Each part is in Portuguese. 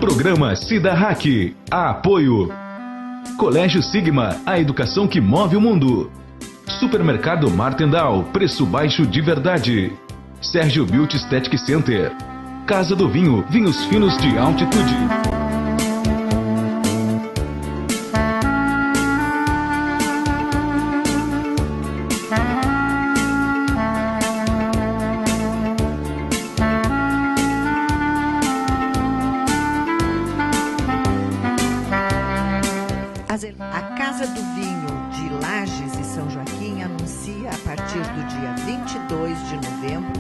Programa Cida Hack. Apoio. Colégio Sigma, a educação que move o mundo. Supermercado Martendal, preço baixo de verdade. Sérgio Beauty Aesthetic Center. Casa do Vinho, vinhos finos de altitude. A Casa do Vinho de Lages e São Joaquim anuncia, a partir do dia 22 de novembro,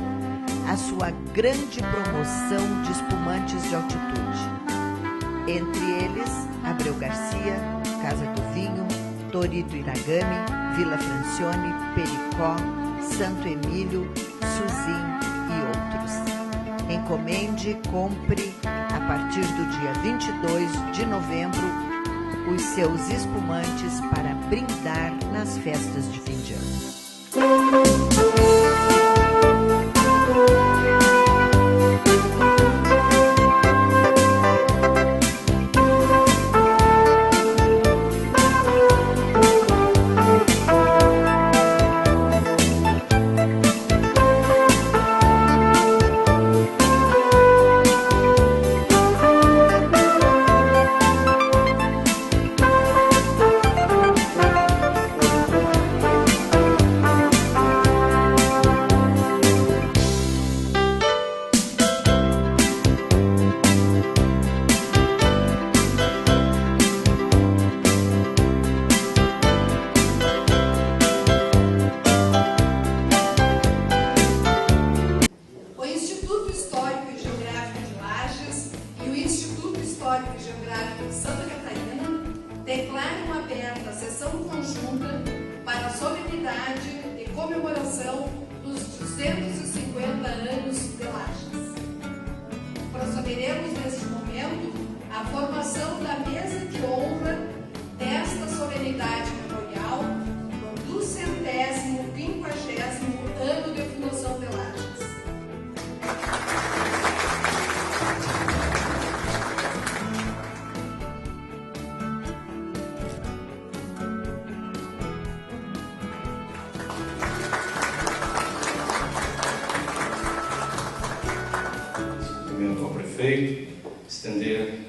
a sua grande promoção de espumantes de altitude. Entre eles, Abreu Garcia, Casa do Vinho, Torito Iragami, Vila Francione, Pericó, Santo Emílio, Suzin e outros. Encomende, compre, a partir do dia 22 de novembro, os seus espumantes para brindar nas festas de fim de ano. Declaram aberta a sessão conjunta para a solenidade e comemoração dos 250 anos de Lages. Procederemos neste momento à formação da mesa de honra desta solenidade memorial no 250º ano de fundação de Lages. Ao prefeito, estender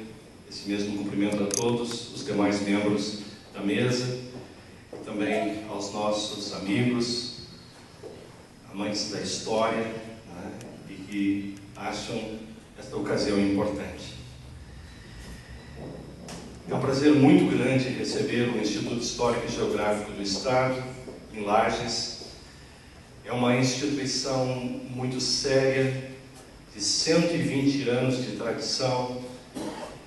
esse mesmo cumprimento a todos os demais membros da mesa, também aos nossos amigos, amantes da história, né, e que acham esta ocasião importante. É um prazer muito grande receber o Instituto Histórico e Geográfico do Estado, em Lages. É uma instituição muito séria, de 120 anos de tradição,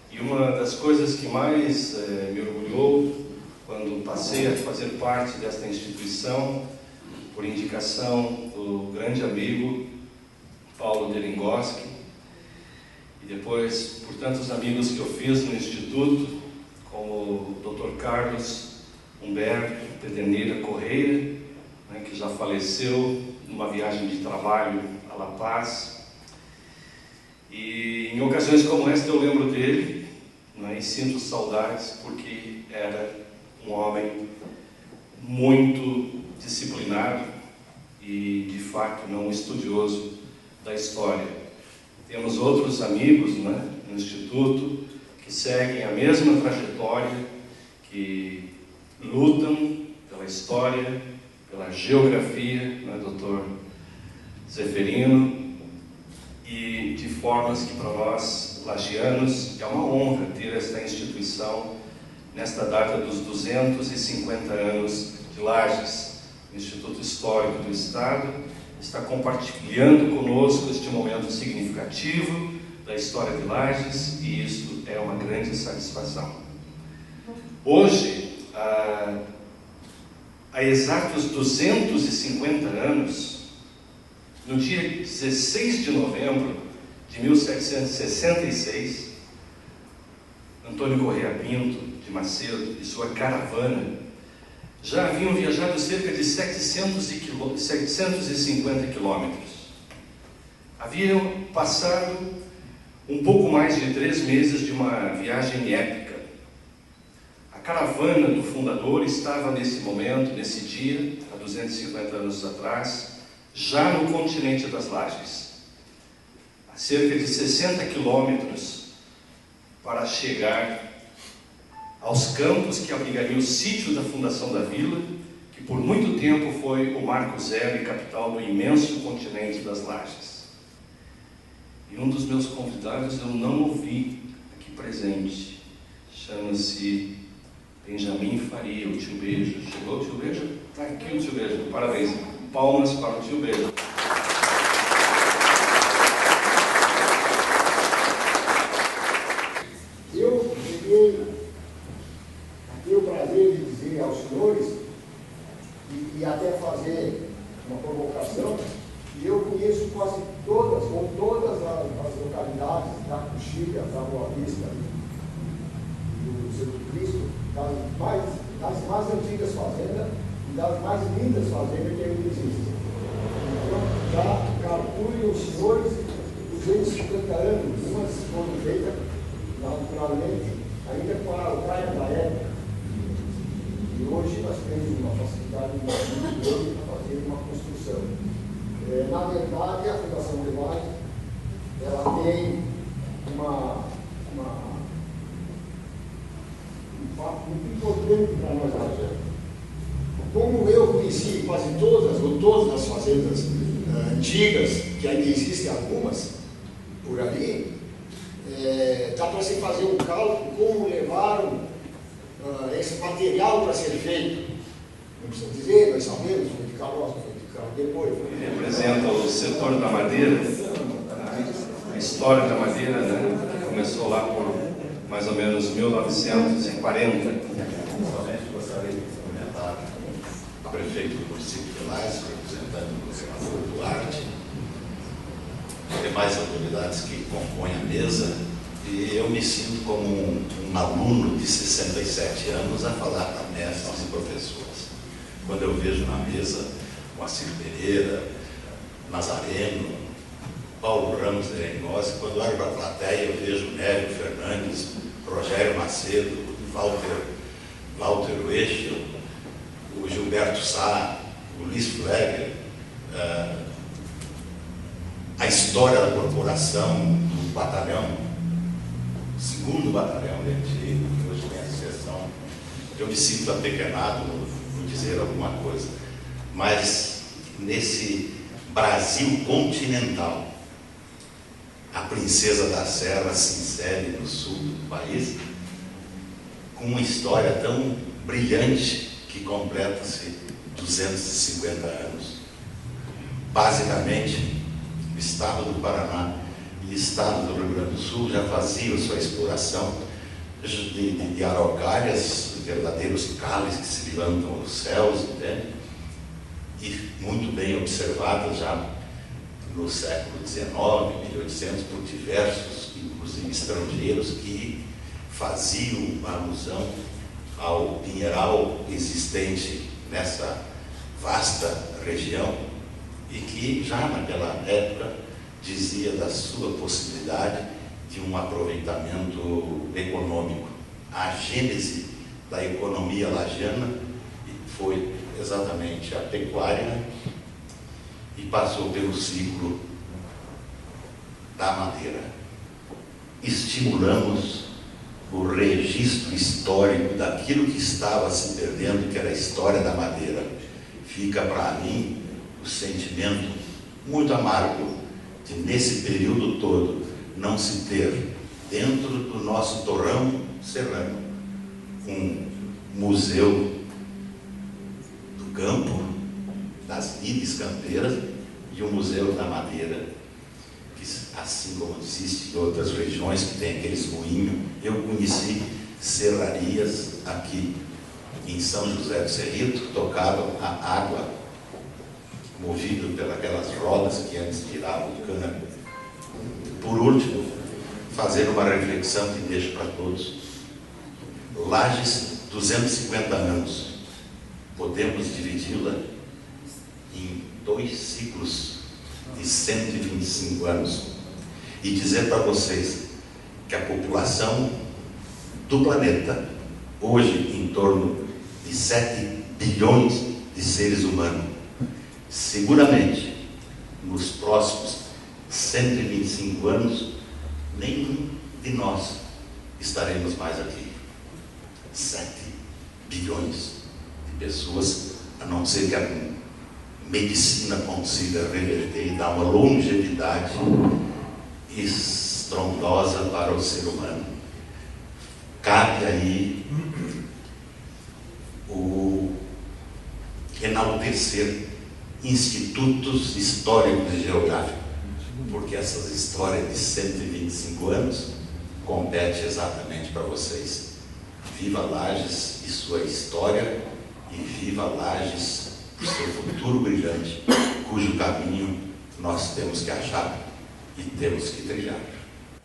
e uma das coisas que mais me orgulhou quando passei a fazer parte desta instituição, por indicação do grande amigo Paulo Derengoski, e depois por tantos amigos que eu fiz no Instituto, como o Dr. Carlos Humberto Pederneiras Correia, né, que já faleceu numa viagem de trabalho a La Paz. E em ocasiões como esta eu lembro dele, né, e sinto saudades, porque era um homem muito disciplinado e, de fato, não estudioso da história. Temos outros amigos, né, no Instituto que seguem a mesma trajetória, que lutam pela história, pela geografia, né, Dr. Zeferino, e de formas que para nós, lagianos, é uma honra ter esta instituição nesta data dos 250 anos de Lages. O Instituto Histórico do Estado está compartilhando conosco este momento significativo da história de Lages, e isso é uma grande satisfação. Hoje, há exatos 250 anos, no dia 16 de novembro de 1766, Antônio Corrêa Pinto de Macedo e sua caravana já haviam viajado cerca de 750 quilômetros. Haviam passado um pouco mais de 3 meses de uma viagem épica. A caravana do fundador estava nesse momento, nesse dia, há 250 anos atrás, já no continente das Lajes, a cerca de 60 quilômetros para chegar aos campos que abrigariam o sítio da fundação da vila, que por muito tempo foi o marco zero e capital do imenso continente das Lajes. E um dos meus convidados eu não ouvi aqui presente, chama-se Benjamin Faria, o tio Beijo. Chegou o tio Beijo? Está aqui o tio Beijo, parabéns. Palmas para o tio Beijo. Eu tenho o prazer de dizer aos senhores e até fazer uma provocação que eu conheço quase todas, ou todas as localidades da Coxilha, da Boa Vista, do Centro Cristo, das mais antigas fazendas e das mais lindas fazendas que ainda existem. Então, já calculem os senhores 250 anos, umas foram feitas naturalmente ainda com a praia da época. E hoje nós temos uma facilidade muito grande para fazer uma construção. Na verdade, a Fundação Levante, ela tem um fato muito importante para nós hoje. Como eu conheci quase todas, ou todas as fazendas antigas, que ainda existem algumas por ali, dá para se fazer um cálculo como levaram esse material para ser feito. Não precisa dizer, nós sabemos, foi de carroça, foi de carro depois. Representa o setor da madeira, a história da madeira, né? Começou lá por mais ou menos 1940. Somente gostaria de cumprimentar a prefeita do município de Lages, representando o governador Duarte, as demais autoridades que compõem a mesa, e eu me sinto como um aluno de 67 anos a falar para mestres e professores. Quando eu vejo na mesa Moacir Pereira, Nazareno, Paulo Ramos de Reynolds, quando olho para a plateia eu vejo Nélio Fernandes, Rogério Macedo, Walter Ueschel, o Gilberto Sá, o Luiz Fleger, a história da corporação, do batalhão, segundo batalhão de antigo, que hoje tem a seção. Eu me sinto apequenado por dizer alguma coisa, mas nesse Brasil continental, a princesa da Serra se insere no sul do país, com uma história tão brilhante que completa-se 250 anos. Basicamente, o estado do Paraná e o estado do Rio Grande do Sul já faziam sua exploração de araucárias, verdadeiros cálices que se levantam aos céus, né? E muito bem observadas já no século XIX, 1800, por diversos, inclusive estrangeiros, que faziam alusão ao pinheiral existente nessa vasta região e que já naquela época dizia da sua possibilidade de um aproveitamento econômico. A gênese da economia lagiana foi exatamente a pecuária e passou pelo ciclo da madeira. Estimulamos o registro histórico daquilo que estava se perdendo, que era a história da madeira. Fica para mim o sentimento muito amargo de, nesse período todo, não se ter, dentro do nosso torrão serrano, um museu do campo, das lides campeiras, e o Museu da Madeira, que, assim como existe em outras regiões que tem aqueles moinhos, eu conheci serrarias aqui em São José do Cerrito, tocavam a água, movido pelas rodas que antes tiravam o cana. Por último, fazer uma reflexão que deixo para todos. Lages, 250 anos, podemos dividi-la em 2 ciclos de 125 anos. e dizer para vocês que a população do planeta, hoje em torno de 7 bilhões de seres humanos, seguramente nos próximos 125 anos, nenhum de nós estaremos mais aqui. 7 bilhões de pessoas, a não ser que a medicina consiga reverter e dar uma longevidade estrondosa para o ser humano. Cabe aí o enaltecer institutos históricos e geográficos, porque essas histórias de 125 anos compete exatamente para vocês. Viva Lages e sua história, e viva Lages e seu futuro brilhante, cujo caminho nós temos que achar e temos que trilhar.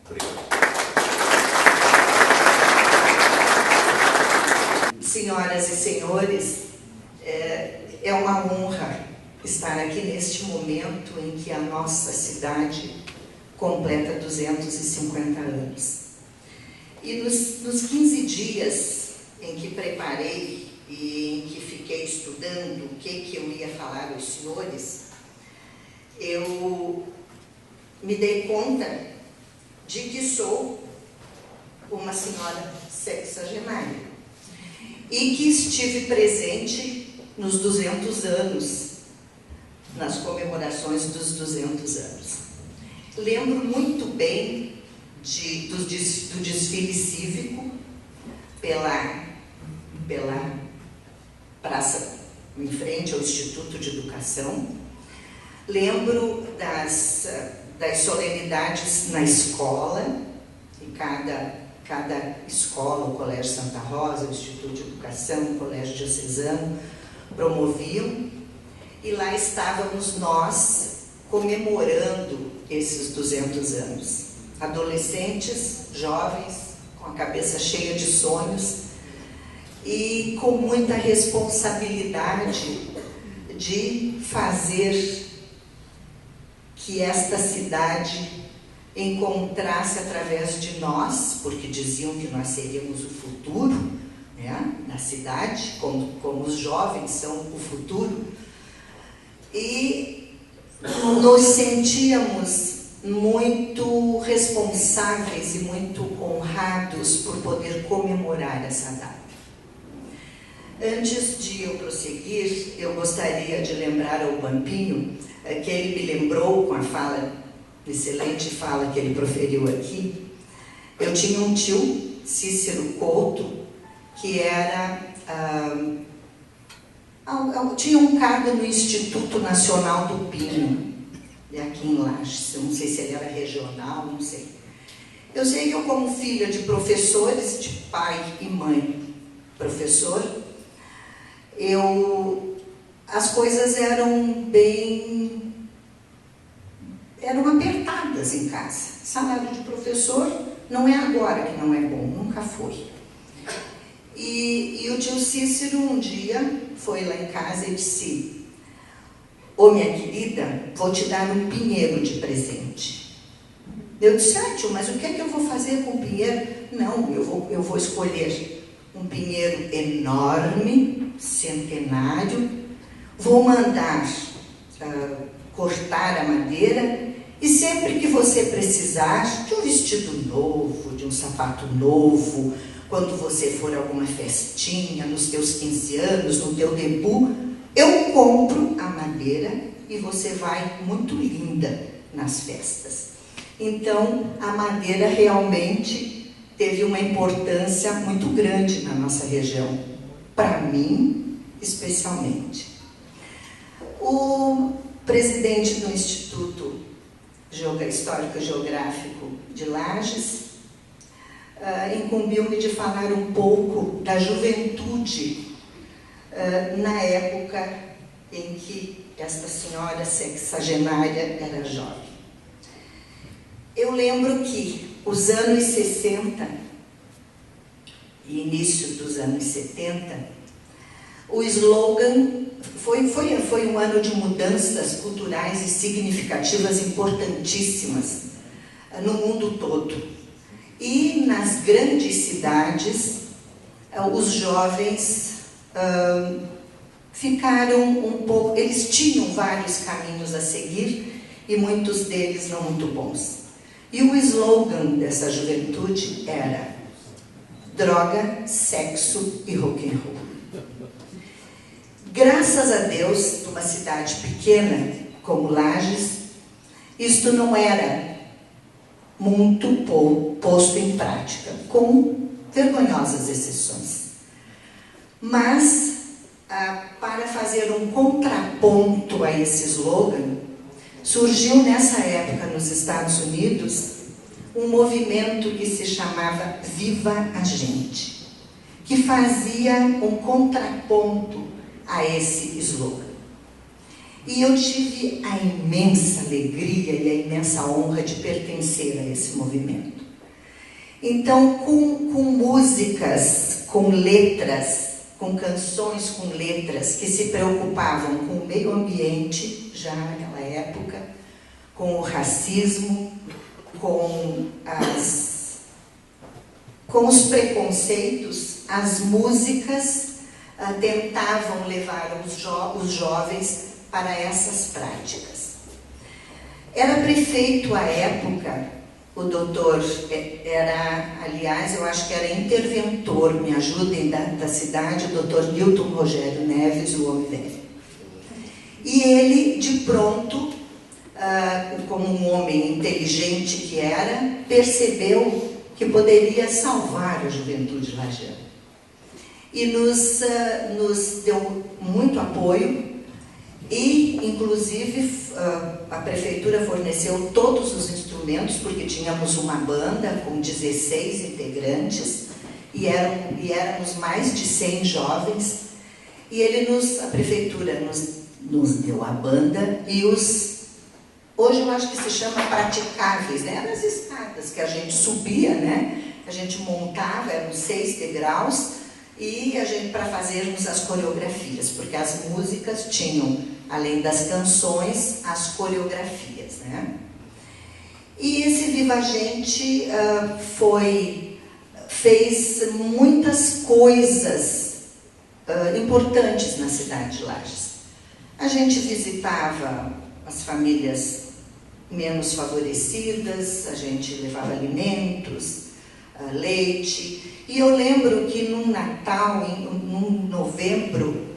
Obrigado. Senhoras e senhores, é uma honra estar aqui neste momento em que a nossa cidade completa 250 anos. E nos 15 dias em que preparei e em que fiquei estudando o que eu ia falar aos senhores, eu me dei conta de que sou uma senhora sexagenária e que estive presente nos 200 anos, nas comemorações dos 200 anos. Lembro muito bem do desfile cívico pela praça em frente ao Instituto de Educação. Lembro das solenidades na escola, em cada escola, o Colégio Santa Rosa, o Instituto de Educação, o Colégio Diocesano, promoviam, e lá estávamos nós comemorando esses 200 anos. Adolescentes, jovens, com a cabeça cheia de sonhos e com muita responsabilidade de fazer que esta cidade encontrasse através de nós, porque diziam que nós seríamos o futuro, né, na cidade, como os jovens são o futuro, e nos sentíamos muito responsáveis e muito honrados por poder comemorar essa data. Antes de eu prosseguir, eu gostaria de lembrar ao Pampinho que ele me lembrou com a excelente fala que ele proferiu aqui. Eu tinha um tio, Cícero Couto, que tinha um cargo no Instituto Nacional do Pinho, aqui em Lages. Eu não sei se ele era regional, não sei. Eu sei que eu, como filha de professores, de pai e mãe professor, as coisas eram apertadas em casa. Salário de professor não é agora que não é bom, nunca foi. E o tio Cícero um dia foi lá em casa e disse: "Ô minha querida, vou te dar um pinheiro de presente." Eu disse: "Ah, tio, mas o que é que eu vou fazer com o pinheiro?" "Não, eu vou escolher um pinheiro enorme, centenário, vou mandar cortar a madeira, e sempre que você precisar de um vestido novo, de um sapato novo, quando você for a alguma festinha, nos teus 15 anos, no teu debut, eu compro a madeira e você vai muito linda nas festas." Então, a madeira realmente teve uma importância muito grande na nossa região, para mim, especialmente. O presidente do Instituto Histórico e Geográfico de Lages incumbiu-me de falar um pouco da juventude na época em que esta senhora sexagenária era jovem. Eu lembro que os anos 60 e início dos anos 70, o slogan foi um ano de mudanças culturais e significativas importantíssimas no mundo todo. E nas grandes cidades, os jovens ficaram um pouco... Eles tinham vários caminhos a seguir e muitos deles não muito bons. E o slogan dessa juventude era: droga, sexo e rock and roll. Graças a Deus, numa cidade pequena como Lages, isto não era muito posto em prática, com vergonhosas exceções. Mas, para fazer um contraponto a esse slogan, surgiu nessa época nos Estados Unidos um movimento que se chamava Viva a Gente, que fazia um contraponto a esse slogan. E eu tive a imensa alegria e a imensa honra de pertencer a esse movimento. Então, com músicas, com letras, com canções com letras que se preocupavam com o meio ambiente, já naquela época, com o racismo, com os preconceitos, as músicas tentavam levar os jovens para essas práticas. Era prefeito à época, o doutor aliás, eu acho que era interventor, me ajudem, da cidade, o doutor Newton Rogério Neves, o homem velho. E ele, de pronto, como um homem inteligente que era, percebeu que poderia salvar a juventude lagiana. E nos deu muito apoio e, inclusive, a prefeitura forneceu todos os instrumentos, porque tínhamos uma banda com 16 integrantes e éramos mais de 100 jovens. E a prefeitura nos deu a banda e hoje eu acho que se chama praticáveis, né? Eram as escadas que a gente subia, né? A gente montava, eram 6 degraus, e para fazermos as coreografias, porque as músicas tinham, além das canções, as coreografias, né? E esse Viva a Gente fez muitas coisas importantes na cidade de Lages. A gente visitava as famílias menos favorecidas, a gente levava alimentos, leite. E eu lembro que num Natal, em novembro,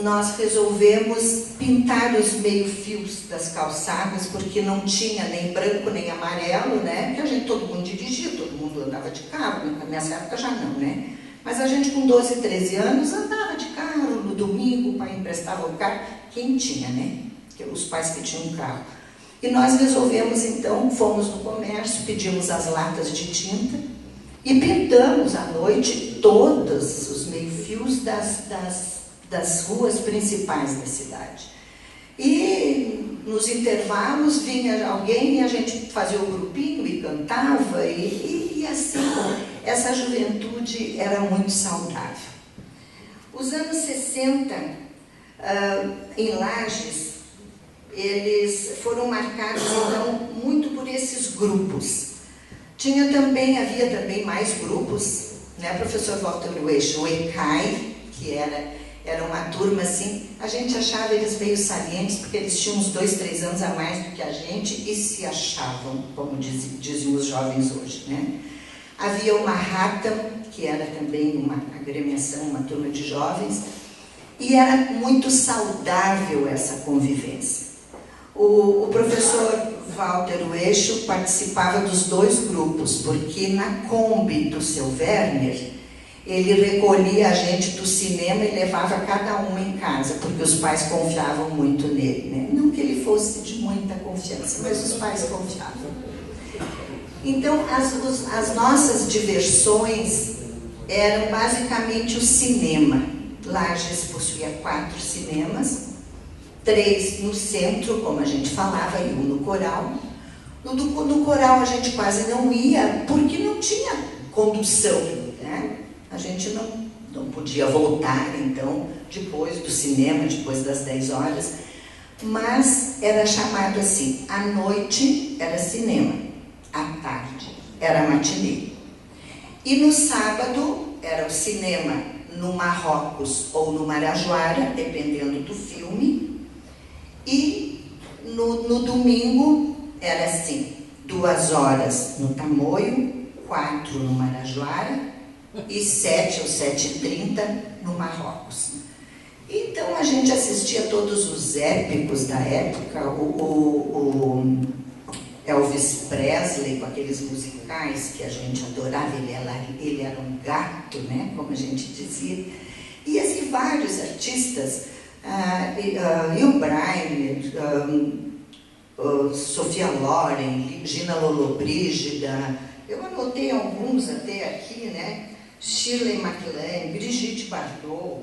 nós resolvemos pintar os meio-fios das calçadas, porque não tinha nem branco nem amarelo, né? Porque todo mundo dirigia, todo mundo andava de carro, nessa época já não, né? Mas a gente com 12, 13 anos andava de carro, no domingo o pai emprestava o carro, quem tinha, né? Os pais que tinham carro. E nós resolvemos então, fomos no comércio, pedimos as latas de tinta e pintamos à noite todos os meio-fios das ruas principais da cidade. E nos intervalos vinha alguém e a gente fazia o grupinho e cantava, e assim, essa juventude era muito saudável. Os anos 60, em Lages, eles foram marcados, então, muito por esses grupos. Havia também mais grupos, né, professor Walter Ueixo, o ECAI, que era uma turma assim, a gente achava eles meio salientes, porque eles tinham uns 2, 3 anos a mais do que a gente e se achavam, como dizem os jovens hoje, né? Havia o Manhattan, que era também uma agremiação, uma turma de jovens, e era muito saudável essa convivência. O professor Walter Ueixo participava dos 2 grupos, porque na Kombi do seu Werner, ele recolhia a gente do cinema e levava cada um em casa, porque os pais confiavam muito nele, né? Não que ele fosse de muita confiança, mas os pais confiavam. Então, as nossas diversões eram basicamente o cinema. Lages possuía 4 cinemas, 3 no centro, como a gente falava, e 1 no Coral. No Coral a gente quase não ia, porque não tinha condução, né? A gente não podia voltar, então, depois do cinema, depois das 10 horas, mas era chamado assim: à noite era cinema, à tarde era matinê. E no sábado era o cinema no Marrocos ou no Marajoara, dependendo do filme, e no domingo era assim: 2 horas no Tamoio, 4 no Marajoara e 7 ou 7h30 no Marrocos. Então a gente assistia todos os épicos da época, o Elvis Presley, com aqueles musicais que a gente adorava, ele era um gato, né, como a gente dizia, e assim, vários artistas, Hugh Bryan, Sofia Loren, Gina Lollobrigida, eu anotei alguns até aqui, né? Shirley MacLaine, Brigitte Bardot,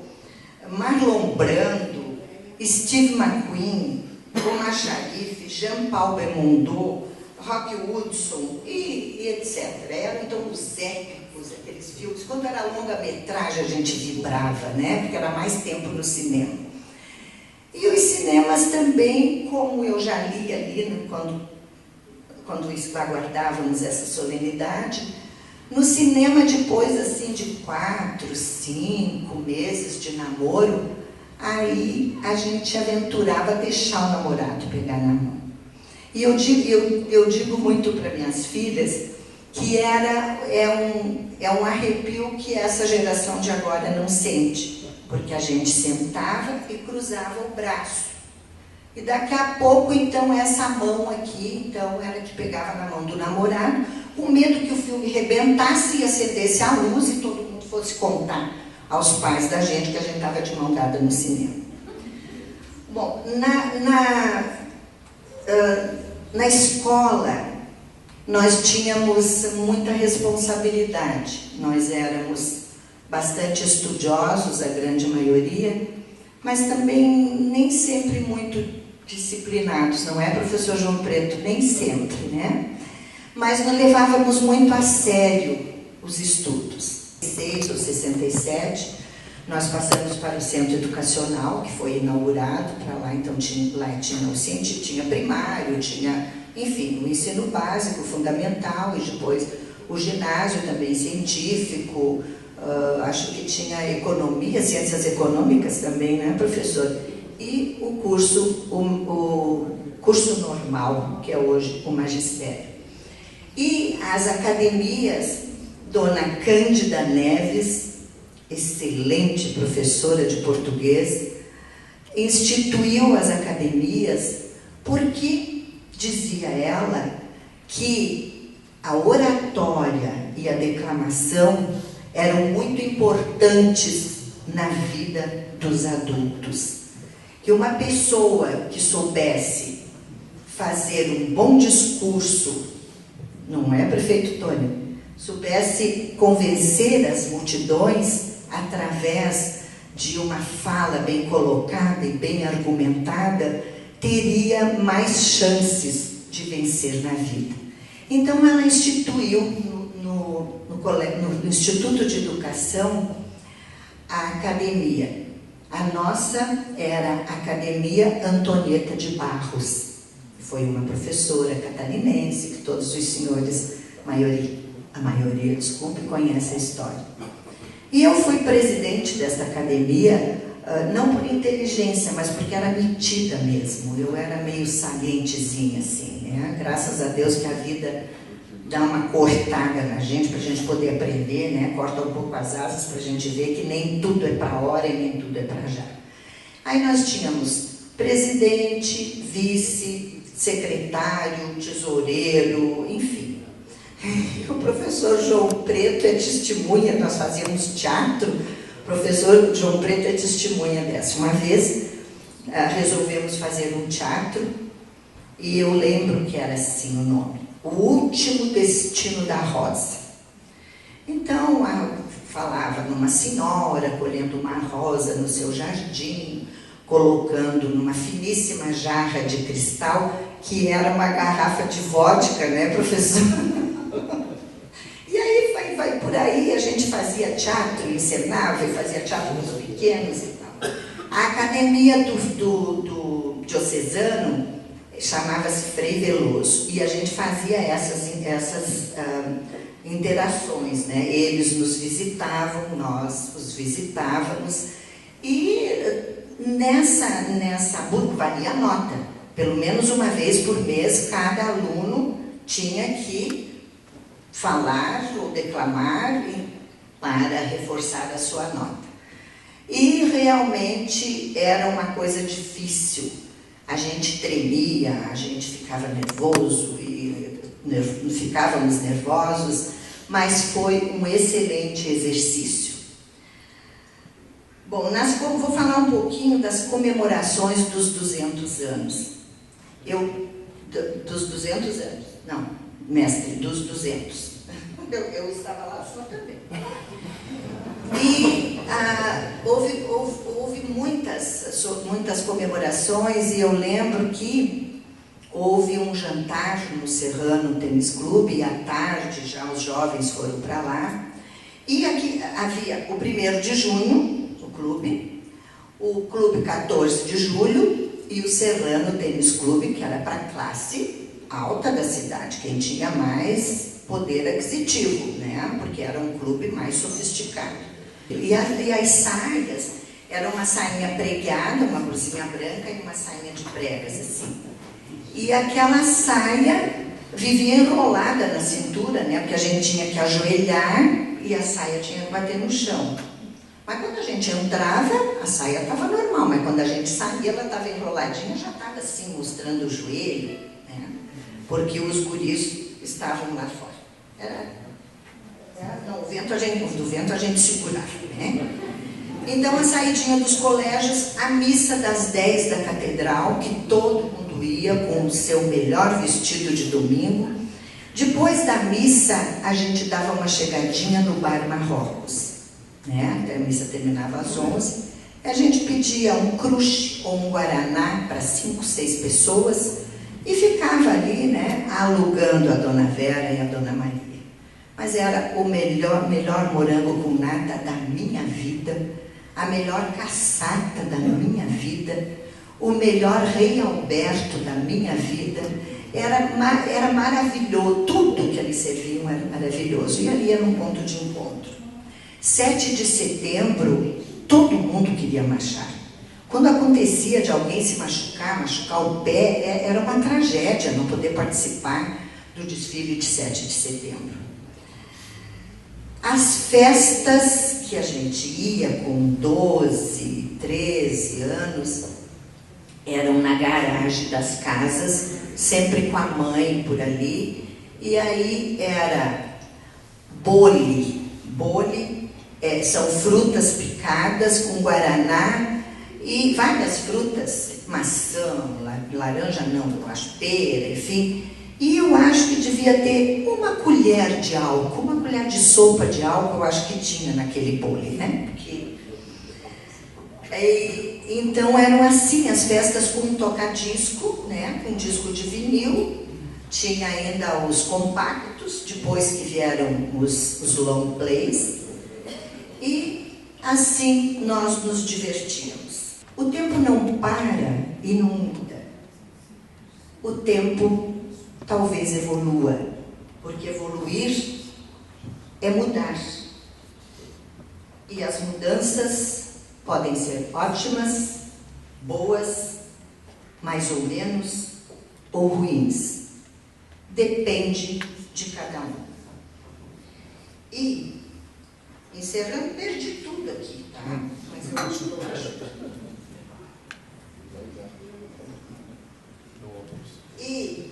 Marlon Brando, Steve McQueen, Omar Sharif, Jean-Paul Belmondo, Rock Hudson e etc. Eram então os épicos, aqueles filmes. Quando era longa-metragem a gente vibrava, né? Porque era mais tempo no cinema. E os cinemas também, como eu já li ali, né, quando aguardávamos essa solenidade, no cinema, depois assim, de 4, 5 meses de namoro, aí a gente aventurava a deixar o namorado pegar na mão. E eu digo muito para minhas filhas que é um arrepio que essa geração de agora não sente, porque a gente sentava e cruzava o braço. E daqui a pouco, então, essa mão aqui, então, era que pegava na mão do namorado, com medo que o filme rebentasse e acendesse a luz e todo mundo fosse contar aos pais da gente que a gente estava de mão dada no cinema. Bom, na escola, nós tínhamos muita responsabilidade. Nós éramos bastante estudiosos, a grande maioria, mas também nem sempre muito disciplinados, não é, professor João Preto? Nem sempre, né? Mas nós levávamos muito a sério os estudos. Em 66 ou 67, nós passamos para o centro educacional, que foi inaugurado para lá, então lá tinha o científico, tinha primário, tinha, enfim, o ensino básico, fundamental, e depois o ginásio também científico, acho que tinha economia, ciências econômicas também, né, professor? E o curso normal, que é hoje o magistério. E as academias, Dona Cândida Neves, excelente professora de português, instituiu as academias porque, dizia ela, que a oratória e a declamação eram muito importantes na vida dos adultos. Que uma pessoa que soubesse fazer um bom discurso, não é, prefeito Tônio? Soubesse convencer as multidões através de uma fala bem colocada e bem argumentada, teria mais chances de vencer na vida. Então ela instituiu no Instituto de Educação a academia. A nossa era a Academia Antonieta de Barros. Foi uma professora catarinense que todos os senhores, a maioria, desculpe, conhece a história. E eu fui presidente dessa academia, não por inteligência, mas porque era metida mesmo. Eu era meio salientezinha, assim, né? Graças a Deus que a vida dá uma cortada na gente, para a gente poder aprender, né? Corta um pouco as asas para a gente ver que nem tudo é para hora e nem tudo é para já. Aí nós tínhamos presidente, vice, secretário, tesoureiro, enfim. O professor João Preto é testemunha, nós fazíamos teatro, o professor João Preto é testemunha dessa. Uma vez resolvemos fazer um teatro e eu lembro que era assim o nome: O Último Destino da Rosa. Então, falava numa senhora colhendo uma rosa no seu jardim, colocando numa finíssima jarra de cristal, que era uma garrafa de vodka, né, professor? E aí vai por aí, a gente fazia teatro, encenava e fazia teatro com os pequenos e tal. A academia diocesano chamava-se Frei Veloso, e a gente fazia essas interações, né? Eles nos visitavam, nós os visitávamos, e nessa valia a nota. Pelo menos uma vez por mês, cada aluno tinha que falar ou declamar para reforçar a sua nota. E realmente era uma coisa difícil. A gente tremia, a gente ficava nervoso, ficávamos nervosos, mas foi um excelente exercício. Bom, vou falar um pouquinho das comemorações dos 200 anos. Dos 200 anos, não, mestre, dos 200. Eu estava lá, só também. E houve muitas comemorações, e eu lembro que houve um jantar no Serrano Tênis Clube, e à tarde já os jovens foram para lá. E aqui havia o 1º de junho, o Clube 14 de Julho e o Serrano Tênis Clube, que era para a classe alta da cidade, quem tinha mais poder aquisitivo, né? Porque era um clube mais sofisticado. E as saias, era uma sainha pregueada, uma blusinha branca e uma sainha de pregas, assim. E aquela saia vivia enrolada na cintura, né? Porque a gente tinha que ajoelhar e a saia tinha que bater no chão. Mas quando a gente entrava, a saia estava normal, mas quando a gente saía, ela estava enroladinha, já estava assim, mostrando o joelho, né? Porque os guris estavam lá fora. Não, do vento a gente segurava, né? Então, a saidinha dos colégios, a missa das 10 da catedral, que todo mundo ia com o seu melhor vestido de domingo. Depois da missa, a gente dava uma chegadinha no Bar Marrocos, né? A missa terminava às 11. A gente pedia um crush ou um guaraná para 5, 6 pessoas e ficava ali, né, alugando a Dona Vera e a Dona Maria. Mas era o melhor morango com nata da minha vida, a melhor caçata da minha vida, o melhor Rei Alberto da minha vida. Era maravilhoso, tudo que eles serviam era maravilhoso. E ali era um ponto de encontro. 7 de setembro, todo mundo queria marchar. Quando acontecia de alguém se machucar o pé, era uma tragédia não poder participar do desfile de 7 de setembro. As festas que a gente ia com 12, 13 anos eram na garagem das casas, sempre com a mãe por ali, e aí era bole, são frutas picadas com guaraná e várias frutas, maçã, laranja não, eu acho, pera, enfim. E eu acho que devia ter uma colher de álcool, uma colher de sopa de álcool, eu acho que tinha naquele bolo, né? Então eram assim as festas com um toca-disco, né? Com um disco de vinil, tinha ainda os compactos, depois que vieram os long plays, e assim nós nos divertíamos. O tempo não para e não muda. O tempo talvez evolua, porque evoluir é mudar. E as mudanças podem ser ótimas, boas, mais ou menos, ou ruins. Depende de cada um. E, encerrando, perdi tudo aqui, tá? Mas eu acho que eu acho. E,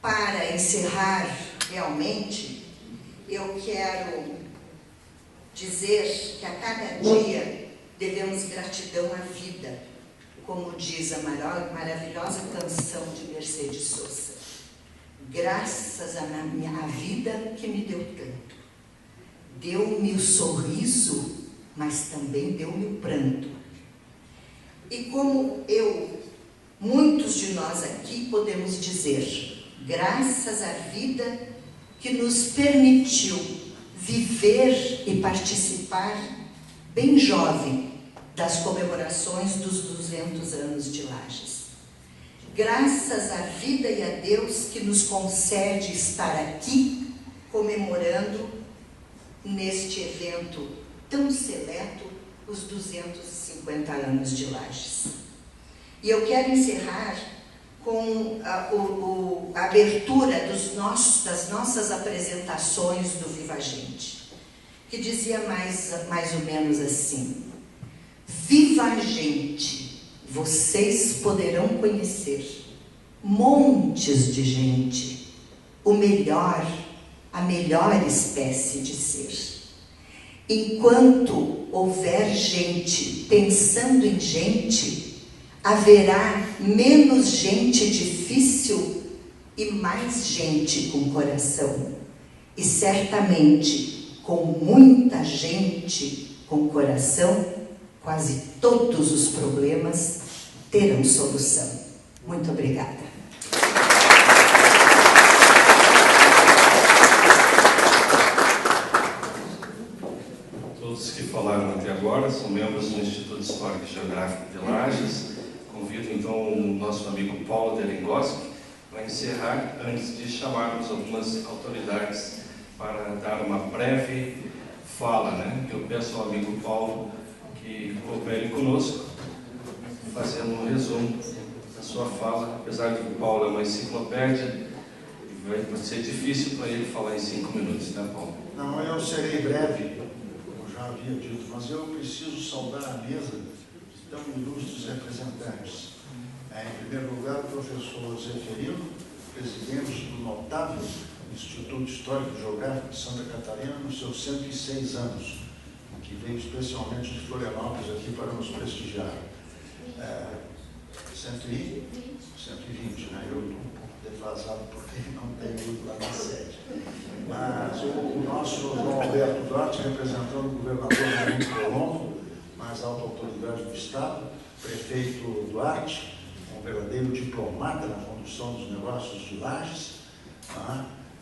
para encerrar realmente, eu quero dizer que a cada dia devemos gratidão à vida, como diz a maravilhosa canção de Mercedes Sosa. Graças à vida que me deu tanto. Deu-me o sorriso, mas também deu-me o pranto. E como muitos de nós aqui podemos dizer, graças à vida que nos permitiu viver e participar bem jovem das comemorações dos 200 anos de Lages. Graças à vida e a Deus que nos concede estar aqui comemorando neste evento tão seleto os 250 anos de Lages. E eu quero encerrar com a abertura das nossas apresentações do Viva Gente, que dizia mais ou menos assim: Viva a gente, vocês poderão conhecer montes de gente, a melhor espécie de ser. Enquanto houver gente pensando em gente, haverá menos gente difícil e mais gente com coração. E certamente, com muita gente com coração, quase todos os problemas terão solução. Muito obrigada. Todos que falaram até agora são membros do Instituto Histórico e Geográfico de Lages. Convido então o nosso amigo Paulo Derengoski para encerrar, antes de chamarmos algumas autoridades para dar uma breve fala, né? Eu peço ao amigo Paulo que coopere conosco, fazendo um resumo da sua fala. Apesar de que o Paulo é uma enciclopédia, vai ser difícil para ele falar em 5 minutos, né, Paulo? Não, eu serei breve, como já havia dito, mas eu preciso saudar a mesa de tão ilustres representantes. Em primeiro lugar, o professor Zeferino, presidente do notável Instituto Histórico e Geográfico de Santa Catarina, nos seus 106 anos, que veio especialmente de Florianópolis aqui para nos prestigiar. 120, né? Eu estou um pouco defasado porque não tenho ido lá na sede. Mas o nosso João Alberto Duarte, representando o governador Raimundo Colombo, mais alta autoridade do Estado, prefeito Duarte, um verdadeiro diplomata na condução dos negócios de Lages,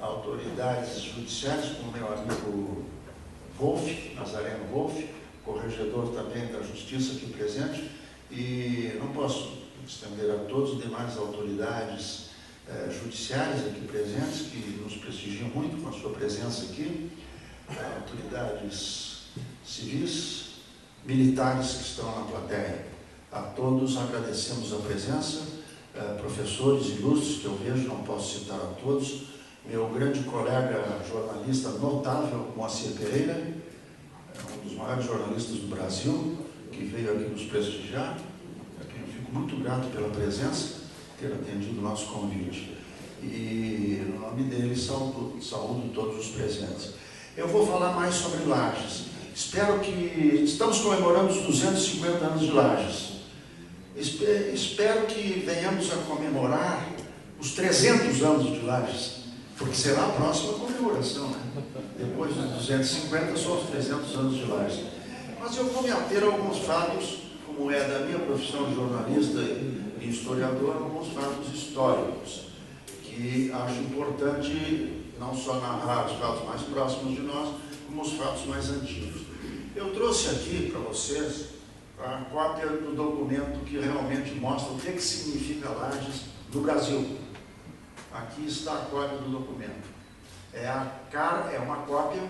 autoridades judiciais, como meu amigo Wolff, Nazareno Wolff, corregedor também da Justiça aqui presente, e não posso estender a todos as demais autoridades judiciais aqui presentes, que nos prestigiam muito com a sua presença aqui, autoridades civis, militares que estão na plateia. A todos agradecemos a presença, professores ilustres que eu vejo, não posso citar a todos, meu grande colega jornalista notável, Moacir Pereira, um dos maiores jornalistas do Brasil, que veio aqui nos prestigiar, a quem eu fico muito grato pela presença, ter atendido o nosso convite. E, no nome dele, saúdo todos os presentes. Eu vou falar mais sobre Lages. Espero que... Estamos comemorando os 250 anos de Lages. Espero que venhamos a comemorar os 300 anos de Lages, porque será a próxima comemoração, né? Depois dos 250 são os 300 anos de Lages. Mas eu vou me ater a alguns fatos, como é da minha profissão de jornalista e historiador, alguns fatos históricos, que acho importante não só narrar os fatos mais próximos de nós, como os fatos mais antigos. Eu trouxe aqui para vocês a cópia do documento que realmente mostra o que significa Lages no Brasil. Aqui está a cópia do documento. É uma cópia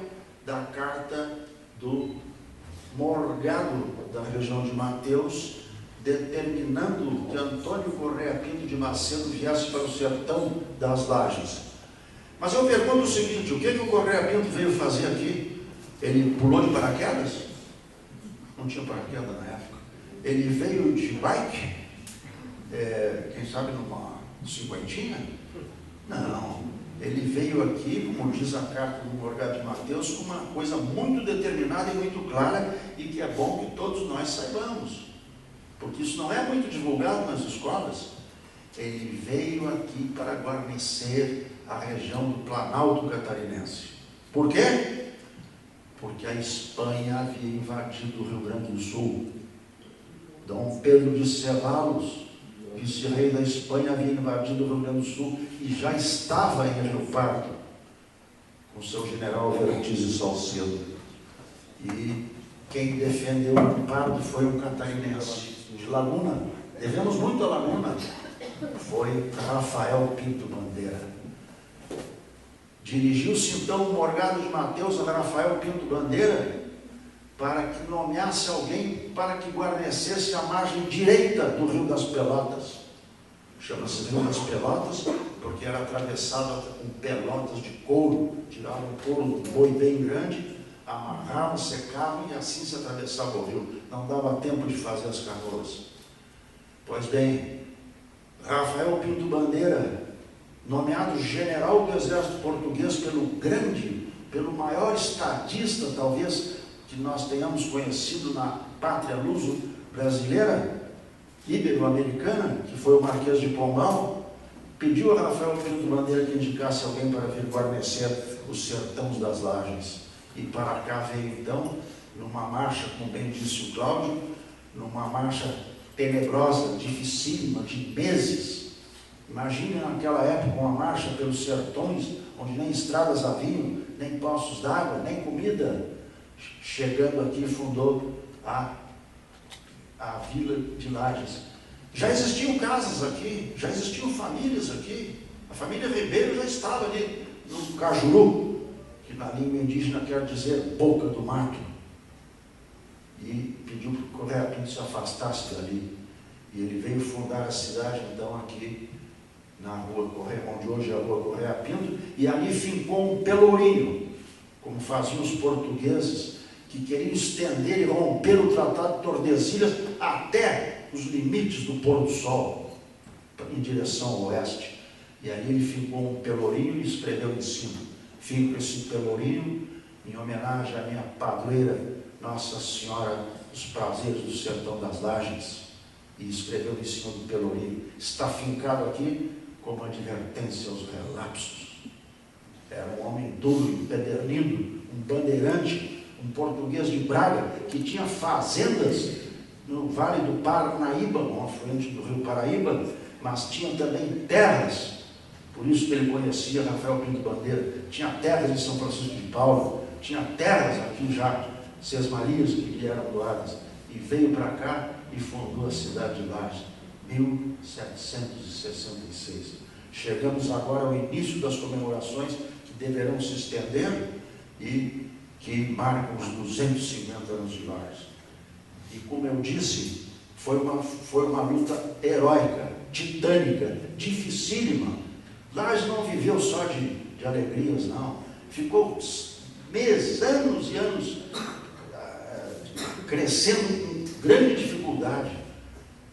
da carta do Morgado, da região de Mateus, determinando que Antônio Correia Pinto de Macedo viesse para o sertão das Lages. Mas eu pergunto o seguinte: o que o Correia Pinto veio fazer aqui? Ele pulou de paraquedas? Não tinha paraquedas na época. Ele veio de bike? Quem sabe numa cinquentinha? Não. Ele veio aqui, como diz a carta do Morgado de Mateus, com uma coisa muito determinada e muito clara, e que é bom que todos nós saibamos, porque isso não é muito divulgado nas escolas. Ele veio aqui para guarnecer a região do Planalto Catarinense. Por quê? Porque a Espanha havia invadido o Rio Grande do Sul. Dom Pedro de Ceballos, vice-rei da Espanha, havia invadido o Rio Grande do Sul e já estava em Rio Pardo, com seu general Vertiz e Salcedo. E quem defendeu o Pardo foi um catarinense de Laguna. Devemos muito a Laguna. Foi Rafael Pinto Bandeira. Dirigiu-se então o Morgado de Mateus a Rafael Pinto Bandeira para que nomeasse alguém para que guarnecesse a margem direita do Rio das Pelotas. Chama-se Rio das Pelotas porque era atravessada com pelotas de couro. Tiravam o couro do boi bem grande, amarravam, secavam e assim se atravessava o rio. Não dava tempo de fazer as canoas. Pois bem, Rafael Pinto Bandeira, nomeado general do exército português pelo maior estadista, talvez, que nós tenhamos conhecido na pátria luso-brasileira, ibero-americana, que foi o Marquês de Pombal, pediu a Rafael Pinto Bandeira que indicasse alguém para vir guarnecer os sertões das Lajes. E para cá veio então, numa marcha, como bem disse o Cláudio, numa marcha tenebrosa, dificílima, de meses. Imagine naquela época uma marcha pelos sertões, onde nem estradas haviam, nem poços d'água, nem comida. Chegando aqui, fundou a vila de Lajes. Já existiam casas aqui, já existiam famílias aqui. A família Ribeiro já estava ali no Cajuru, que na língua indígena quer dizer boca do mato. E pediu para o Correia Pinto se afastasse dali. E ele veio fundar a cidade, então, aqui na rua Correia, onde hoje é a rua Correia Pinto, e ali fincou um pelourinho, como faziam os portugueses, que queriam estender e romper o Tratado de Tordesilhas até os limites do pôr do sol, em direção ao oeste. E ali ele fincou um pelourinho e escreveu em cima: finco esse pelourinho em homenagem à minha padroeira, Nossa Senhora dos Prazeres do Sertão das Lajes. E escreveu em cima do pelourinho: está fincado aqui como advertência aos relapsos. Era um homem duro, empedernido, um bandeirante, um português de Braga, que tinha fazendas no Vale do Paranaíba, um afluente do Rio Paraíba, mas tinha também terras. Por isso que ele conhecia Rafael Pinto Bandeira. Tinha terras em São Francisco de Paula, tinha terras aqui já, Sesmarias, que lhe eram doadas, e veio para cá e fundou a cidade de Lajes, 1766. Chegamos agora ao início das comemorações que deverão se estender e que marcam os 250 anos de Lajes. E como eu disse, foi uma luta heróica, titânica, dificílima. Lajes não viveu só de alegrias, não. Ficou meses, anos e anos crescendo com grande dificuldade,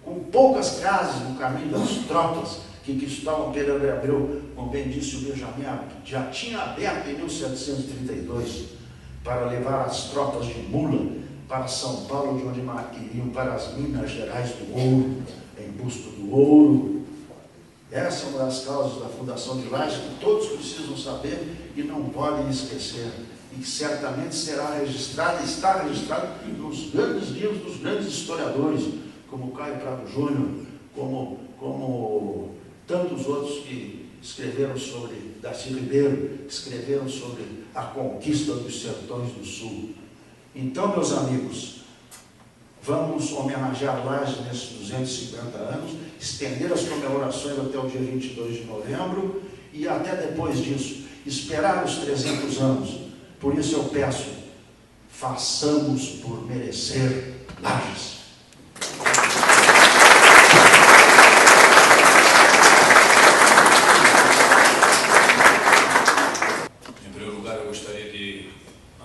com poucas casas no caminho das tropas que Cristóvão Pereira de Abreu, como bem disse o Benjamin, já tinha aberto em 1732 para levar as tropas de mula para São Paulo, de onde iriam para as Minas Gerais do Ouro, em busca do ouro. Essa é uma das causas da fundação de Lajes que todos precisam saber e não podem esquecer, e que certamente será registrada, está registrada nos grandes livros dos grandes historiadores, como Caio Prado Júnior, como tantos outros que escreveram sobre Darcy Ribeiro, que escreveram sobre a conquista dos sertões do sul. Então, meus amigos, vamos homenagear Lajes nesses 250 anos, estender as comemorações até o dia 22 de novembro e até depois disso, esperar os 300 anos. Por isso eu peço, façamos por merecer Lajes. Em primeiro lugar, eu gostaria de,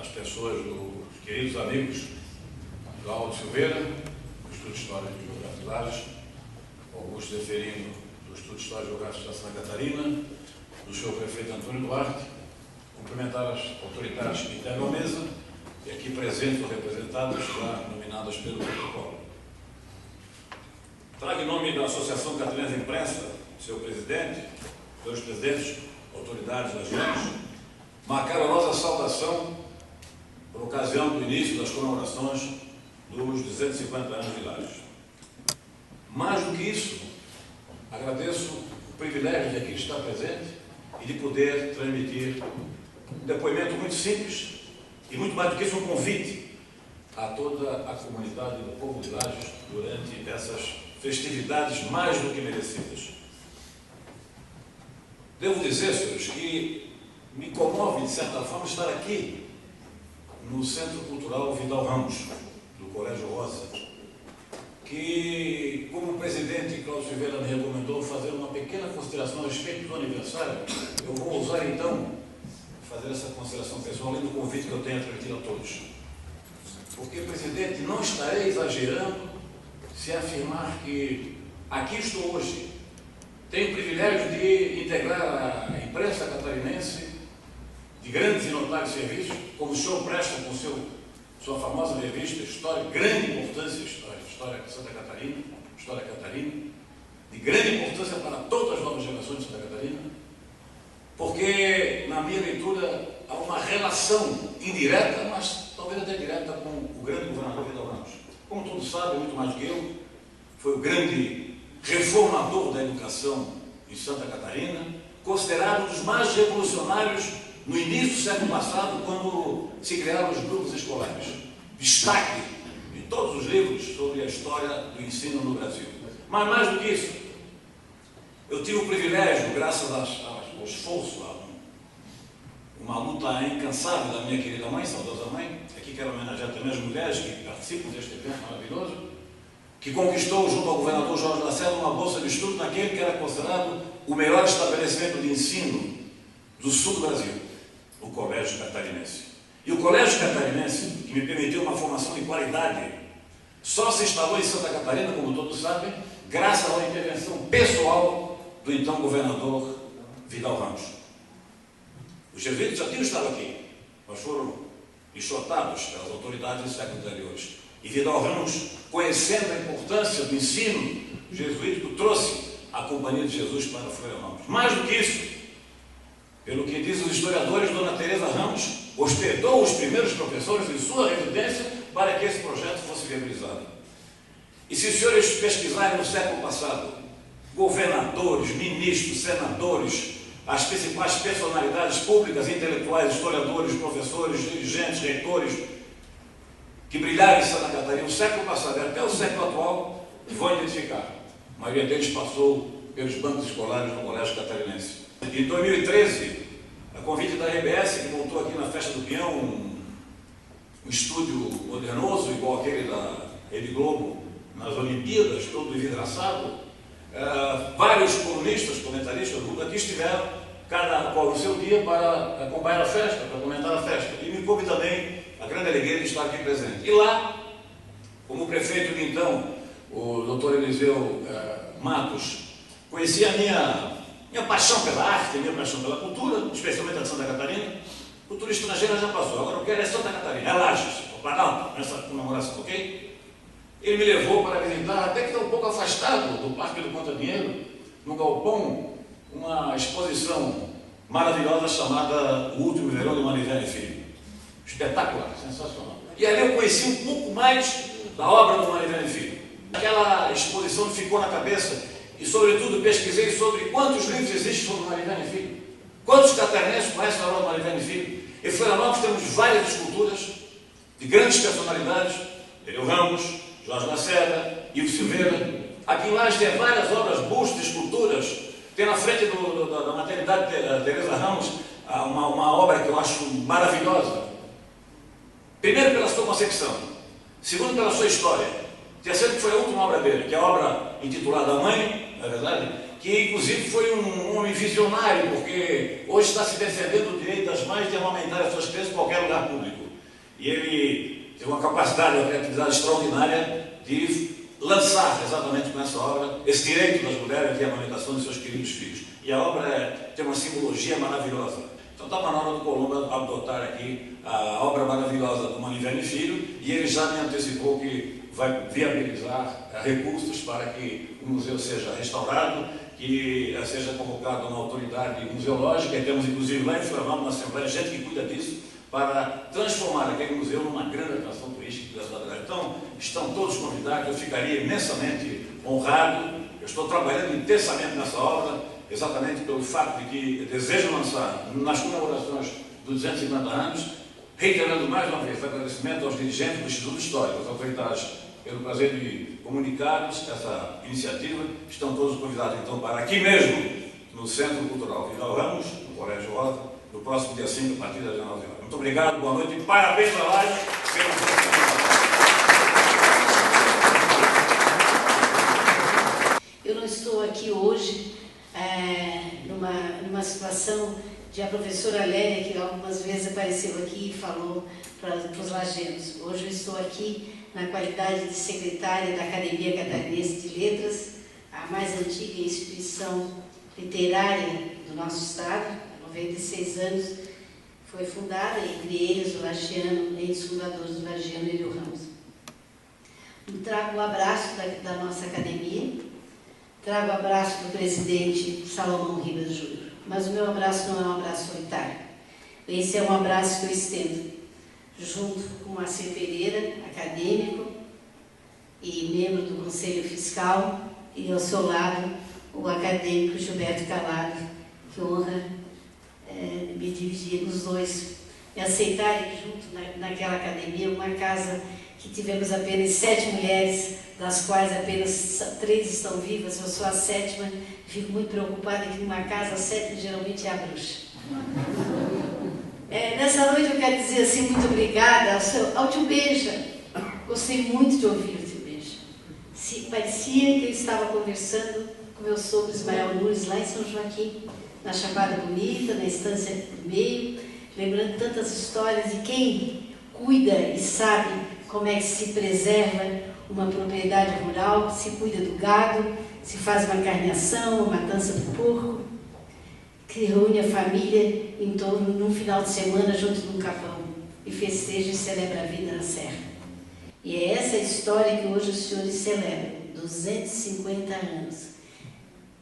as pessoas, queridos amigos, Cláudio Silveira, do Instituto de História e Geografia de Lajes, Augusto Zeferino, do Instituto de História e Geografia de Santa Catarina, do senhor prefeito Antônio Duarte, cumprimentar as autoridades que integram a mesa e aqui presentes ou representadas, já nominadas pelo protocolo. Trago em nome da Associação Catarinense de Imprensa, seu presidente, seus presidentes, autoridades regiões, uma calorosa saudação por ocasião do início das comemorações dos 250 anos de Lajes. Mais do que isso, agradeço o privilégio de aqui estar presente e de poder transmitir um depoimento muito simples e muito mais do que isso, um convite a toda a comunidade do povo de Lages durante essas festividades mais do que merecidas. Devo dizer, senhores, que me comove, de certa forma, estar aqui no Centro Cultural Vidal Ramos, do Colégio Rosa, que, como o presidente Cláudio Silveira me recomendou fazer uma pequena consideração a respeito do aniversário, eu vou usar, então, fazer essa consideração pessoal, além do convite que eu tenho a transmitir a todos. Porque, presidente, não estarei exagerando se afirmar que aqui estou hoje. Tenho o privilégio de integrar a imprensa catarinense de grandes e notáveis serviços, como o senhor presta com sua famosa revista História, grande importância História de Santa Catarina, História Catarina, de grande importância para todas as novas gerações de Santa Catarina, porque, na minha leitura, há uma relação indireta, mas talvez até direta, com o grande governador Vidal Ramos. Como todos sabem, muito mais do que eu, foi o grande reformador da educação em Santa Catarina, considerado um dos mais revolucionários no início do século passado, quando se criaram os grupos escolares. Destaque em todos os livros sobre a história do ensino no Brasil. Mas mais do que isso, eu tive o privilégio, graças ao esforço, a uma luta incansável da minha querida mãe, saudosa mãe, aqui quero homenagear também as mulheres que participam deste evento maravilhoso, que conquistou, junto ao governador Jorge Lacerda, uma bolsa de estudo naquele que era considerado o melhor estabelecimento de ensino do sul do Brasil, o Colégio Catarinense. E o Colégio Catarinense, que me permitiu uma formação de qualidade, só se instalou em Santa Catarina, como todos sabem, graças à intervenção pessoal do então governador Vidal Ramos. Os jesuítas já tinham estado aqui, mas foram enxotados pelas autoridades dos séculos anteriores. E Vidal Ramos, conhecendo a importância do ensino jesuítico, trouxe a Companhia de Jesus para Florianópolis. Mais do que isso, pelo que dizem os historiadores, Dona Teresa Ramos hospedou os primeiros professores em sua residência para que esse projeto fosse viabilizado. E se os senhores pesquisarem no século passado, governadores, ministros, senadores, as principais personalidades públicas, intelectuais, historiadores, professores, dirigentes, reitores, que brilharam em Santa Catarina no século passado e até o século atual, vão identificar. A maioria deles passou pelos bancos escolares no Colégio Catarinense. Em 2013, a convite da RBS, que montou aqui na Festa do Pinhão um estúdio modernoso, igual aquele da Rede Globo, nas Olimpíadas, todo envidraçado, vários colunistas, comentaristas do aqui estiveram, cada qual no seu dia, para acompanhar a festa, para comentar a festa. E me coube também a grande alegria de estar aqui presente. E lá, como prefeito de então, o doutor Eliseu Matos, conhecia a minha paixão pela arte, a minha paixão pela cultura, especialmente a de Santa Catarina. Cultura estrangeira já passou, agora eu quero é Santa Catarina, é Lages, o Planalto, nessa comemoração, ok? Ele me levou para visitar, até que está um pouco afastado do Parque do Conta Dinheiro, no galpão, uma exposição maravilhosa chamada O Último Verão de Manivelle Filho. Espetacular, sensacional. E ali eu conheci um pouco mais da obra do Manivelle Filho. Aquela exposição ficou na cabeça e, sobretudo, pesquisei sobre quantos livros existem sobre o Manivelle Filho. Quantos catarinenses conhecem a obra do Manivelle Filho? Em Florianópolis temos várias esculturas de grandes personalidades, Helio Ramos, Jorge Lacerda, Ivo Silveira. Aqui em Lages tem várias obras, bustos, esculturas. Tem na frente da maternidade Teresa Ramos uma obra que eu acho maravilhosa. Primeiro pela sua concepção, segundo pela sua história, terceiro que foi a última obra dele, que é a obra intitulada A Mãe, na verdade, que inclusive foi um homem visionário, porque hoje está se defendendo o direito das mães de amamentar as suas crianças em qualquer lugar público. E ele teve uma capacidade, uma criatividade extraordinária de lançar exatamente com essa obra esse direito das mulheres de amamentação de seus queridos filhos. E a obra tem uma simbologia maravilhosa. Então estava na hora do Colombo adotar aqui a obra maravilhosa do Manivelle Filho, e ele já me antecipou que vai viabilizar recursos para que o museu seja restaurado, que seja convocada uma autoridade museológica, e temos inclusive lá em Florianópolis, na Assembleia, gente que cuida disso, para transformar aquele museu numa grande atração turística da cidade. Então, estão todos convidados, eu ficaria imensamente honrado, eu estou trabalhando intensamente nessa obra, exatamente pelo fato de que desejo lançar, nas comemorações dos 250 anos, reiterando mais uma vez o agradecimento aos dirigentes do Instituto Histórico, às autoridades, pelo prazer de comunicar-nos essa iniciativa. Estão todos convidados, então, para aqui mesmo, no Centro Cultural Vidal Ramos, no Colégio Rosa, no próximo dia 5, a partir das 19 horas. Muito obrigado, boa noite e parabéns para a live. Eu não estou aqui hoje numa situação de a professora Lélia, que algumas vezes apareceu aqui e falou para os lajenos. Hoje eu estou aqui na qualidade de secretária da Academia Catarinense de Letras, a mais antiga instituição literária do nosso estado, há 96 anos, foi fundada, entre eles o lagiano, entre os fundadores do lagiano Hélio Ramos. Trago o abraço da nossa academia, trago o abraço do presidente Salomão Ribas Júnior, mas o meu abraço não é um abraço solitário. Esse é um abraço que eu estendo, junto com o Moacir Pereira, acadêmico e membro do Conselho Fiscal, e ao seu lado o acadêmico Gilberto Calado, que honra me dividir os dois, e aceitarem junto naquela academia uma casa que tivemos apenas 7 mulheres, das quais apenas 3 estão vivas. Eu sou a 7ª, fico muito preocupada que numa casa a 7ª geralmente é a bruxa. Nessa noite eu quero dizer assim, muito obrigada ao tio Benja. Gostei muito de ouvir o tio Benja. Parecia que eu estava conversando com meu sogro Ismael Nunes lá em São Joaquim, na Chapada Bonita, na Estância do Meio, lembrando tantas histórias de quem cuida e sabe como é que se preserva uma propriedade rural, se cuida do gado, se faz uma carneação, uma matança do porco, que reúne a família em torno, num final de semana, junto num capão, e festeja e celebra a vida na serra. E é essa história que hoje os senhores celebram, 250 anos.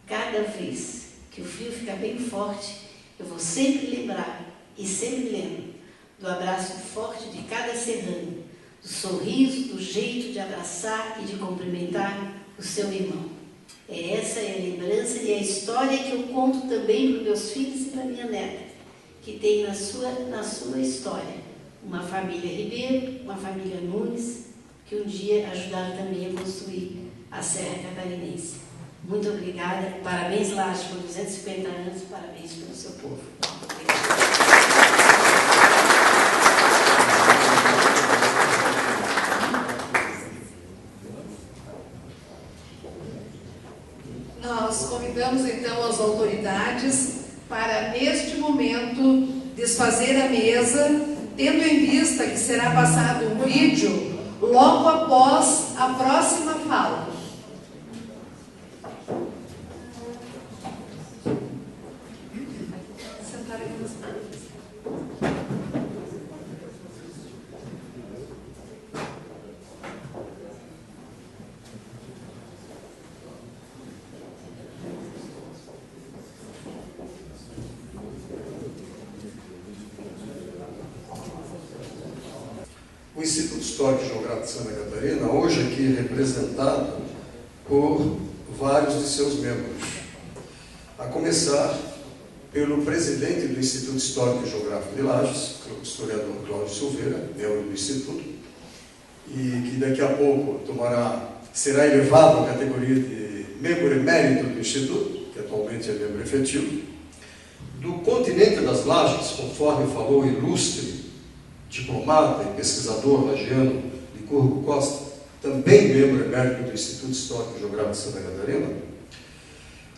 Cada vez que o frio fica bem forte, eu vou sempre lembrar, e sempre lembro, do abraço forte de cada serrano, do sorriso, do jeito de abraçar e de cumprimentar o seu irmão. Essa é a lembrança e a história que eu conto também para meus filhos e para minha neta, que tem na sua história uma família Ribeiro, uma família Nunes, que um dia ajudaram também a construir a Serra Catarinense. Muito obrigada, parabéns Laje por 250 anos, parabéns pelo seu povo. Nós convidamos então as autoridades para, neste momento, desfazer a mesa, tendo em vista que será passado um vídeo logo após a próxima fala. O Instituto Histórico e Geográfico de Santa Catarina, hoje aqui representado por vários de seus membros, a começar pelo presidente do Instituto Histórico e Geográfico de Lages, o historiador Cláudio Silveira, membro do Instituto, e que daqui a pouco será elevado à categoria de membro emérito do Instituto, que atualmente é membro efetivo, do continente das Lages, conforme falou o ilustre diplomata e pesquisador lagiano Licurgo Costa, também membro emérito do Instituto Histórico e Geográfico de Santa Catarina.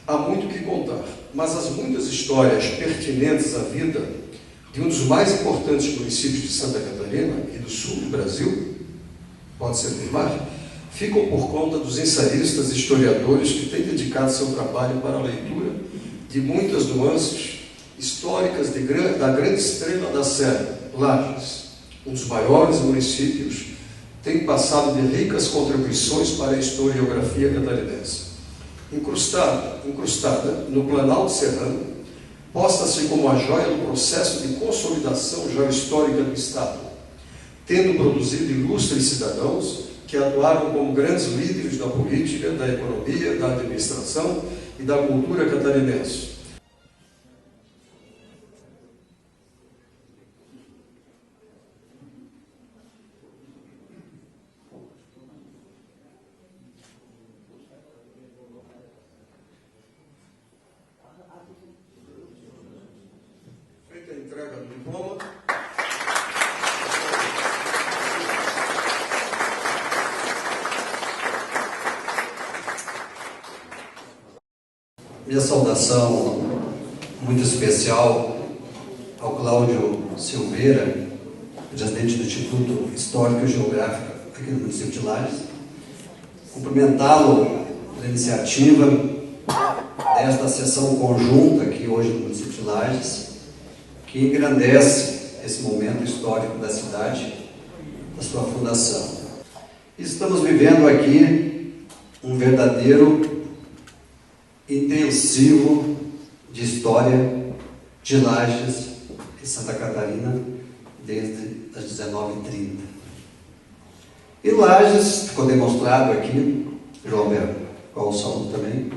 Há muito o que contar, mas as muitas histórias pertinentes à vida de um dos mais importantes municípios de Santa Catarina e do sul do Brasil, pode-se afirmar, ficam por conta dos ensaiistas e historiadores que têm dedicado seu trabalho para a leitura de muitas nuances históricas da grande estrela da Serra, Lages, um dos maiores municípios, tem passado de ricas contribuições para a historiografia catarinense. Incrustada no Planalto Serrano, posta-se como a joia do processo de consolidação geohistórica do Estado, tendo produzido ilustres cidadãos que atuaram como grandes líderes da política, da economia, da administração e da cultura catarinense. entrega do diploma. Minha saudação muito especial ao Cláudio Silveira, presidente do Instituto Histórico e Geográfico aqui do município de Lages. Cumprimentá-lo pela iniciativa desta sessão conjunta aqui hoje no município de Lages, que engrandece esse momento histórico da cidade, da sua fundação. Estamos vivendo aqui um verdadeiro intensivo de história de Lages e Santa Catarina desde as 19h30. E Lages, ficou demonstrado aqui, João Alberto, qual o saldo também,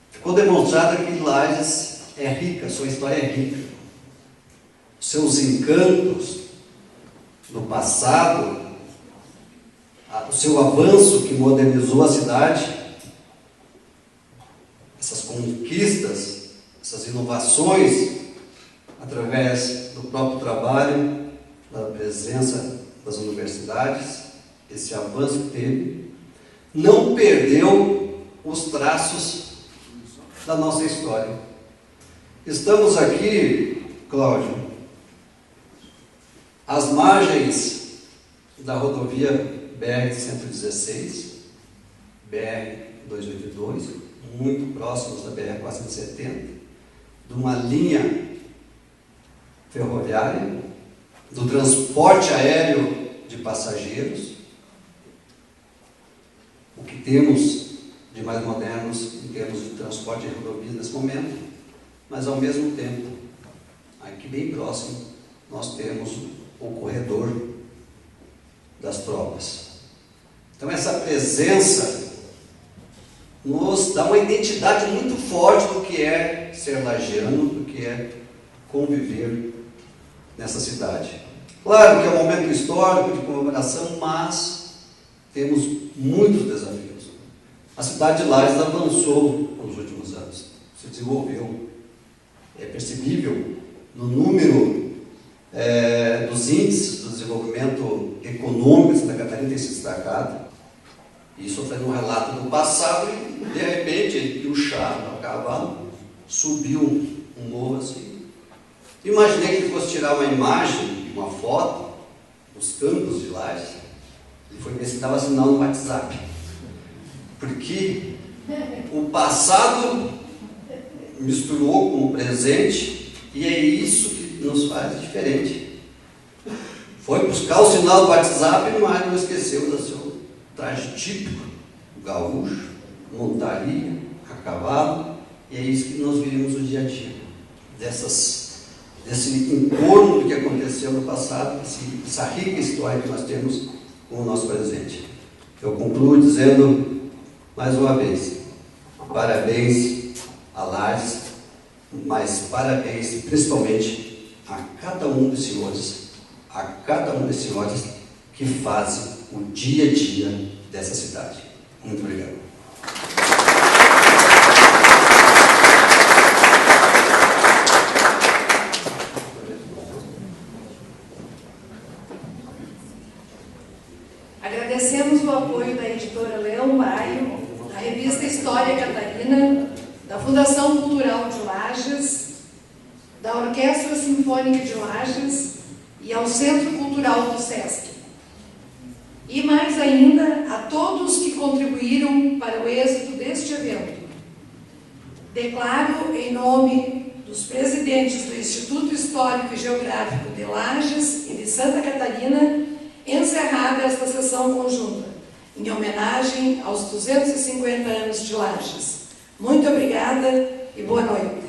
ficou demonstrado que Lages é rica, sua história é rica. Seus encantos no passado, o seu avanço que modernizou a cidade, essas conquistas, essas inovações, através do próprio trabalho, da presença das universidades, esse avanço que teve, não perdeu os traços da nossa história. Estamos aqui, Cláudio, às margens da rodovia BR-116, BR-282, muito próximos da BR-470, de uma linha ferroviária, do transporte aéreo de passageiros, o que temos de mais modernos em termos de transporte de rodovias nesse momento, mas ao mesmo tempo, aqui bem próximo, nós temos o corredor das tropas. Então essa presença nos dá uma identidade muito forte do que é ser lagiano, do que é conviver nessa cidade. Claro que é um momento histórico de comemoração, mas temos muitos desafios. A cidade de Lages avançou nos últimos anos, se desenvolveu. É percebível no número dos índices do desenvolvimento econômico. Santa Catarina tem se destacado. Isso foi um relato do passado e, de repente, o chá, o cavalo, subiu um morro assim. Imaginei que ele fosse tirar uma imagem, uma foto, dos campos de Lages, e foi ver se estava assinando no WhatsApp. Porque o passado misturou com o presente e é isso que nos faz diferente. Foi buscar o sinal do WhatsApp, mas não esqueceu do seu traje típico, gaúcho, montaria, a cavalo, e é isso que nós vivemos no dia a dia, desse entorno do que aconteceu no passado, essa rica história que nós temos com o nosso presente. Eu concluo dizendo, mais uma vez, parabéns a Lages, mas parabéns principalmente a cada um dos senhores, que fazem o dia a dia dessa cidade. Muito obrigado. Agradecemos o apoio da editora Leão Maio, da revista História Catarina, da Fundação Cultural de Lages, da Orquestra Sinfônica de Lages e ao Centro Cultural do SESC. E mais ainda a todos que contribuíram para o êxito deste evento. Declaro em nome dos presidentes do Instituto Histórico e Geográfico de Lages e de Santa Catarina encerrada esta sessão conjunta, em homenagem aos 250 anos de Lages. Muito obrigada e boa noite.